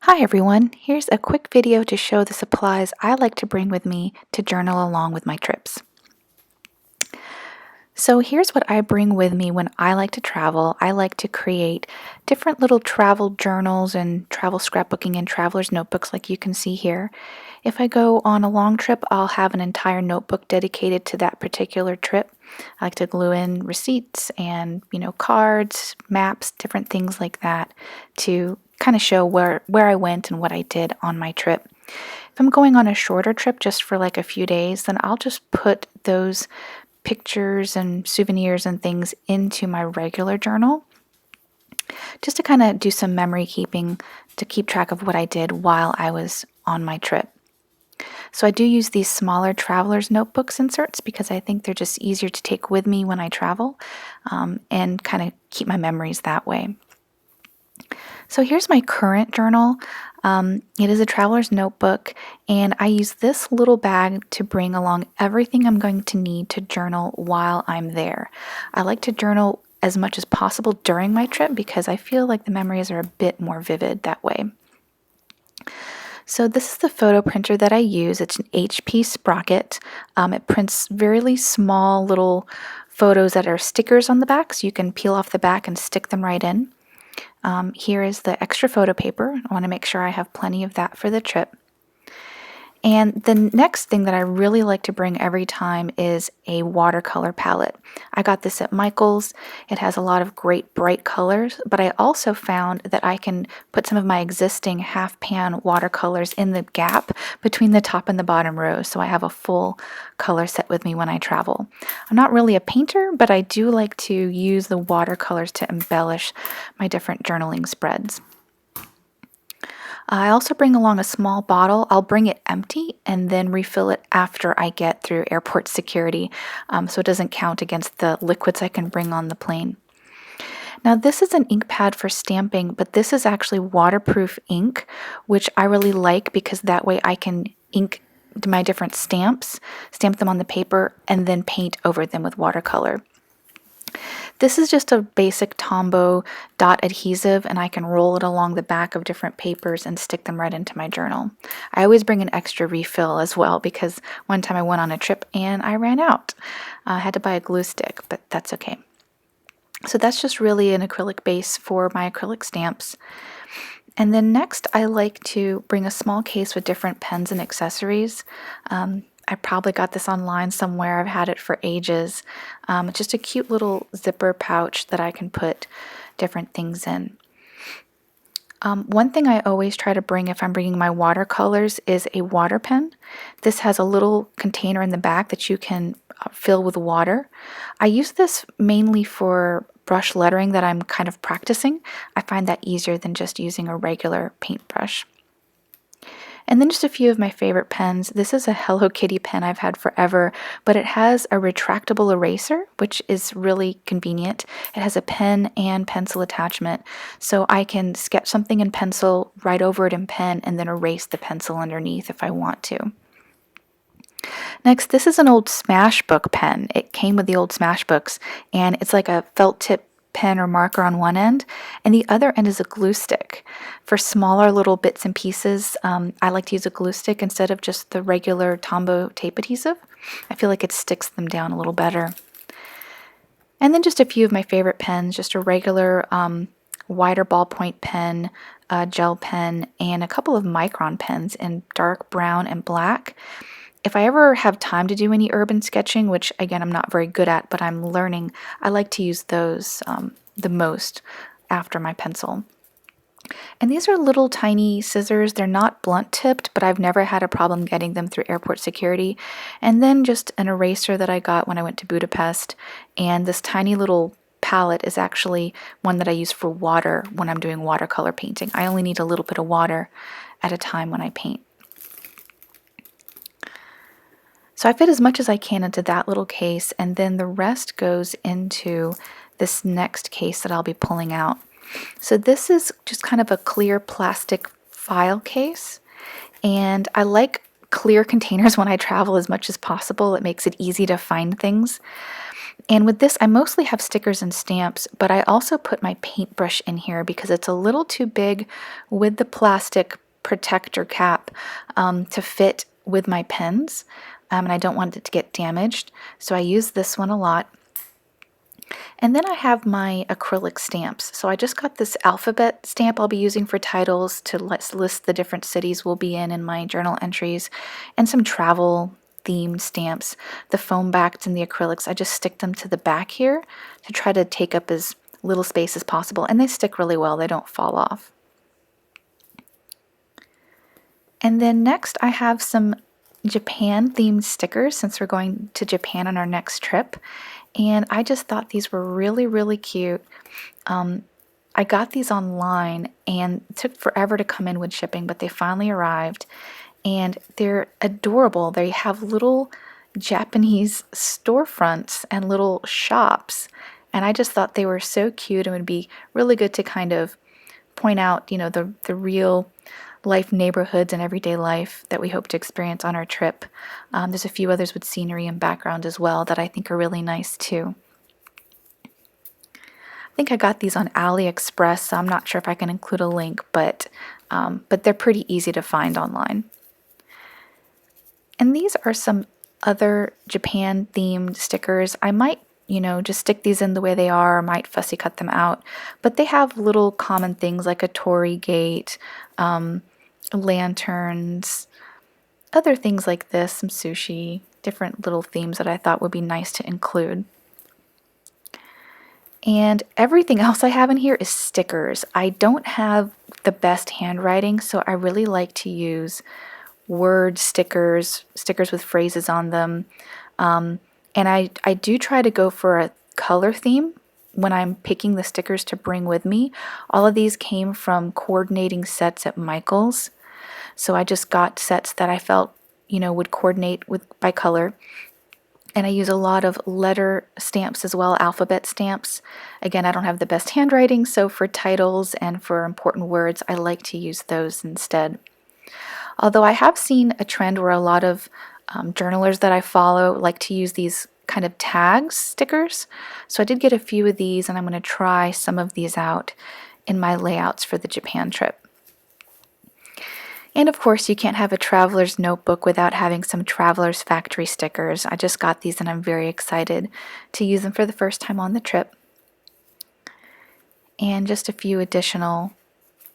Hi everyone, here's a quick video to show the supplies I like to bring with me to journal along with my trips. So here's what I bring with me when I like to travel. I like to create different little travel journals and travel scrapbooking and traveler's notebooks like you can see here. If I go on a long trip, I'll have an entire notebook dedicated to that particular trip. I like to glue in receipts and, cards, maps, different things like that to kind of show where I went and what I did on my trip. If I'm going on a shorter trip just for like a few days, then I'll just put those pictures and souvenirs and things into my regular journal just to kind of do some memory keeping to keep track of what I did while I was on my trip. So I do use these smaller traveler's notebooks inserts because I think they're just easier to take with me when I travel and kind of keep my memories that way. So here's my current journal. It is a traveler's notebook, and I use this little bag to bring along everything I'm going to need to journal while I'm there. I like to journal as much as possible during my trip because I feel like the memories are a bit more vivid that way. So this is the photo printer that I use. It's an HP Sprocket. It prints really small little photos that are stickers on the back, so you can peel off the back and stick them right in. Here is the extra photo paper. I want to make sure I have plenty of that for the trip. And the next thing that I really like to bring every time is a watercolor palette. I got this at Michael's. It has a lot of great bright colors, but I also found that I can put some of my existing half pan watercolors in the gap between the top and the bottom rows, so I have a full color set with me when I travel. I'm not really a painter, but I do like to use the watercolors to embellish my different journaling spreads. I also bring along a small bottle. I'll bring it empty and then refill it after I get through airport security, so it doesn't count against the liquids I can bring on the plane. Now this is an ink pad for stamping, but this is actually waterproof ink, which I really like because that way I can ink my different stamps, stamp them on the paper, and then paint over them with watercolor. This is just a basic Tombow dot adhesive, and I can roll it along the back of different papers and stick them right into my journal. I always bring an extra refill as well because one time I went on a trip and I ran out. I had to buy a glue stick, but that's okay. So that's just really an acrylic base for my acrylic stamps. And then next, I like to bring a small case with different pens and accessories. I probably got this online somewhere. I've had it for ages. It's just a cute little zipper pouch that I can put different things in. One thing I always try to bring if I'm bringing my watercolors is a water pen. This has a little container in the back that you can fill with water. I use this mainly for brush lettering that I'm kind of practicing. I find that easier than just using a regular paintbrush. And then just a few of my favorite pens. This is a Hello Kitty pen I've had forever, but it has a retractable eraser, which is really convenient. It has a pen and pencil attachment, so I can sketch something in pencil, write over it in pen, and then erase the pencil underneath if I want to. Next, this is an old Smashbook pen. It came with the old Smashbooks, and it's like a felt tip pen or marker on one end, and the other end is a glue stick. For smaller little bits and pieces, I like to use a glue stick instead of just the regular Tombow tape adhesive. I feel like it sticks them down a little better. And then just a few of my favorite pens, just a regular wider ballpoint pen, a gel pen, and a couple of micron pens in dark brown and black. If I ever have time to do any urban sketching, which again I'm not very good at, but I'm learning, I like to use those the most after my pencil. And these are little tiny scissors. They're not blunt tipped, but I've never had a problem getting them through airport security. And then just an eraser that I got when I went to Budapest. And this tiny little palette is actually one that I use for water when I'm doing watercolor painting. I only need a little bit of water at a time when I paint. So I fit as much as I can into that little case, and then the rest goes into this next case that I'll be pulling out. So this is just kind of a clear plastic file case, and I like clear containers when I travel as much as possible. It makes it easy to find things. And with this, I mostly have stickers and stamps, but I also put my paintbrush in here because it's a little too big with the plastic protector cap to fit with my pens, and I don't want it to get damaged, so I use this one a lot. And then I have my acrylic stamps. So I just got this alphabet stamp I'll be using for titles to list the different cities we'll be in my journal entries, and some travel themed stamps. The foam backed and the acrylics, I just stick them to the back here to try to take up as little space as possible, and they stick really well, they don't fall off. And then next I have some Japan themed stickers since we're going to Japan on our next trip. And I just thought these were really, really cute. I got these online and it took forever to come in with shipping, but they finally arrived. And they're adorable. They have little Japanese storefronts and little shops. And I just thought they were so cute and would be really good to kind of point out, the real life neighborhoods and everyday life that we hope to experience on our trip. There's a few others with scenery and background as well that I think are really nice too. I think I got these on AliExpress, so I'm not sure if I can include a link, but they're pretty easy to find online. And these are some other Japan themed stickers. I might just stick these in the way they are, or might fussy cut them out. But they have little common things like a torii gate, lanterns, other things like this, some sushi, different little themes that I thought would be nice to include. And everything else I have in here is stickers. I don't have the best handwriting, so I really like to use word stickers, stickers with phrases on them. And I do try to go for a color theme when I'm picking the stickers to bring with me. All of these came from coordinating sets at Michael's. So I just got sets that I felt, would coordinate by color. And I use a lot of letter stamps as well, alphabet stamps. Again, I don't have the best handwriting, so for titles and for important words, I like to use those instead. Although I have seen a trend where a lot of journalers that I follow like to use these kind of tags stickers. So I did get a few of these, and I'm going to try some of these out in my layouts for the Japan trip. And of course, you can't have a traveler's notebook without having some traveler's factory stickers. I just got these and I'm very excited to use them for the first time on the trip. And just a few additional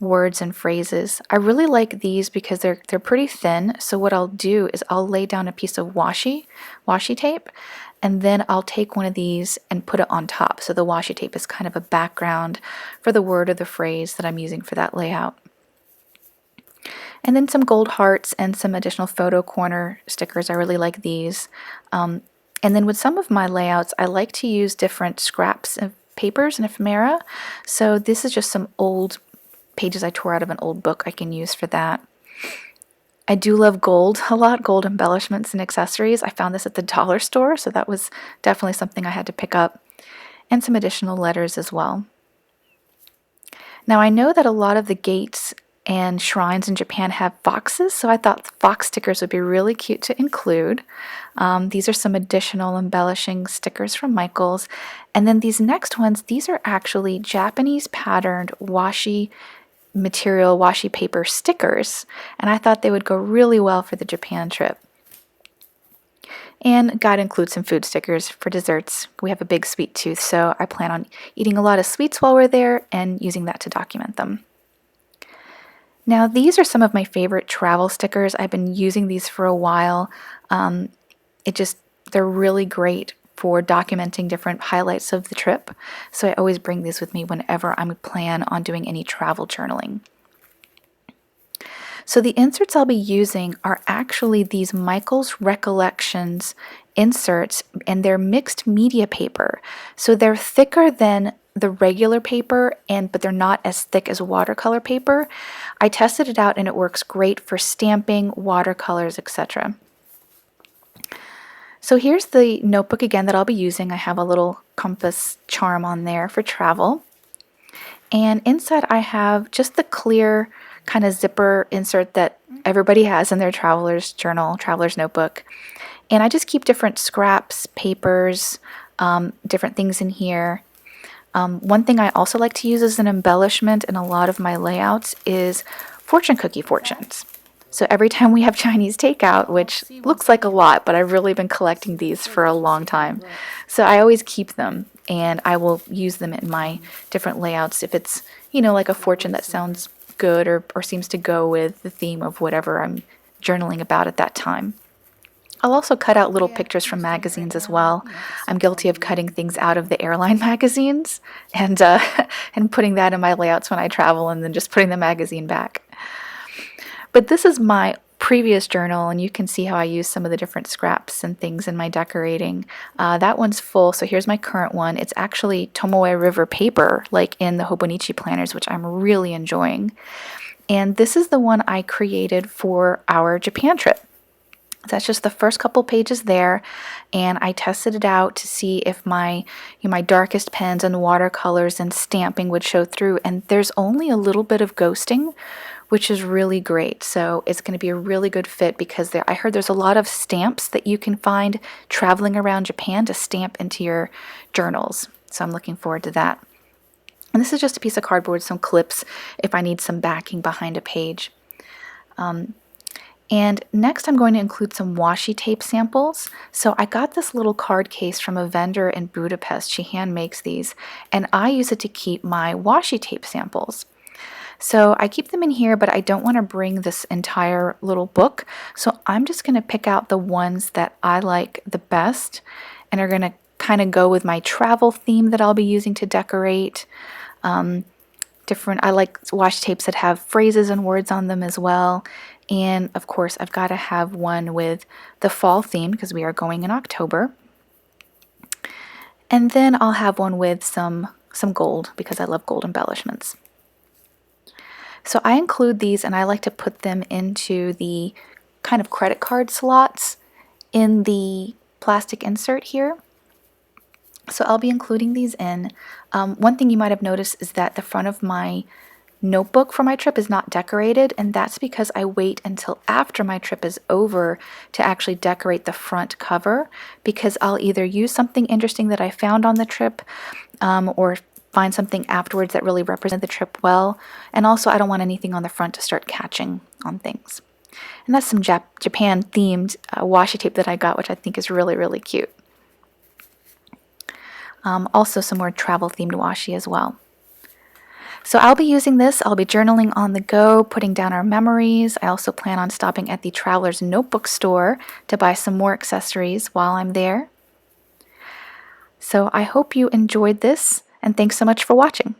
words and phrases. I really like these because they're pretty thin. So what I'll do is I'll lay down a piece of washi tape, and then I'll take one of these and put it on top. So the washi tape is kind of a background for the word or the phrase that I'm using for that layout. And then some gold hearts and some additional photo corner stickers. I really like these. And then with some of my layouts, I like to use different scraps of papers and ephemera. So this is just some old pages I tore out of an old book I can use for that. I do love gold a lot, gold embellishments and accessories. I found this at the dollar store, so that was definitely something I had to pick up. And some additional letters as well. Now I know that a lot of the gates and shrines in Japan have foxes, so I thought fox stickers would be really cute to include. These are some additional embellishing stickers from Michael's. And then these next ones, these are actually Japanese patterned washi material, washi paper stickers, and I thought they would go really well for the Japan trip. And got to include some food stickers for desserts. We have a big sweet tooth, so I plan on eating a lot of sweets while we're there and using that to document them. Now these are some of my favorite travel stickers. I've been using these for a while. They're really great for documenting different highlights of the trip. So I always bring these with me whenever I plan on doing any travel journaling. So the inserts I'll be using are actually these Michael's Recollections inserts, and they're mixed media paper. So they're thicker than the regular paper, but they're not as thick as watercolor paper. I tested it out and it works great for stamping, watercolors, etc. So here's the notebook again that I'll be using. I have a little compass charm on there for travel. And inside I have just the clear kind of zipper insert that everybody has in their traveler's journal, traveler's notebook. And I just keep different scraps, papers, different things in here. One thing I also like to use as an embellishment in a lot of my layouts is fortune cookie fortunes. So every time we have Chinese takeout, which looks like a lot, but I've really been collecting these for a long time. So I always keep them and I will use them in my different layouts if it's, like a fortune that sounds good or seems to go with the theme of whatever I'm journaling about at that time. I'll also cut out little pictures from magazines as well. I'm guilty of cutting things out of the airline magazines and and putting that in my layouts when I travel and then just putting the magazine back. But this is my previous journal, and you can see how I use some of the different scraps and things in my decorating. That one's full, so here's my current one. It's actually Tomoe River paper, like in the Hobonichi planners, which I'm really enjoying. And this is the one I created for our Japan trip. That's just the first couple pages there, and I tested it out to see if my my darkest pens and watercolors and stamping would show through, and there's only a little bit of ghosting, which is really great. So it's going to be a really good fit because I heard there's a lot of stamps that you can find traveling around Japan to stamp into your journals. So I'm looking forward to that. And this is just a piece of cardboard, some clips if I need some backing behind a page. And next I'm going to include some washi tape samples. So I got this little card case from a vendor in Budapest. She hand makes these, and I use it to keep my washi tape samples. So I keep them in here, but I don't want to bring this entire little book. So I'm just going to pick out the ones that I like the best and are going to kind of go with my travel theme that I'll be using to decorate. I like washi tapes that have phrases and words on them as well. And of course, I've got to have one with the fall theme because we are going in October. And then I'll have one with some gold because I love gold embellishments. So I include these and I like to put them into the kind of credit card slots in the plastic insert here. So I'll be including these in. One thing you might have noticed is that the front of my notebook for my trip is not decorated, and that's because I wait until after my trip is over to actually decorate the front cover, because I'll either use something interesting that I found on the trip or find something afterwards that really represents the trip well, and also I don't want anything on the front to start catching on things. And that's some Japan themed washi tape that I got, which I think is really, really cute. Also some more travel themed washi as well. So I'll be using this. I'll be journaling on the go, putting down our memories. I also plan on stopping at the Traveler's Notebook store to buy some more accessories while I'm there. So I hope you enjoyed this, and thanks so much for watching.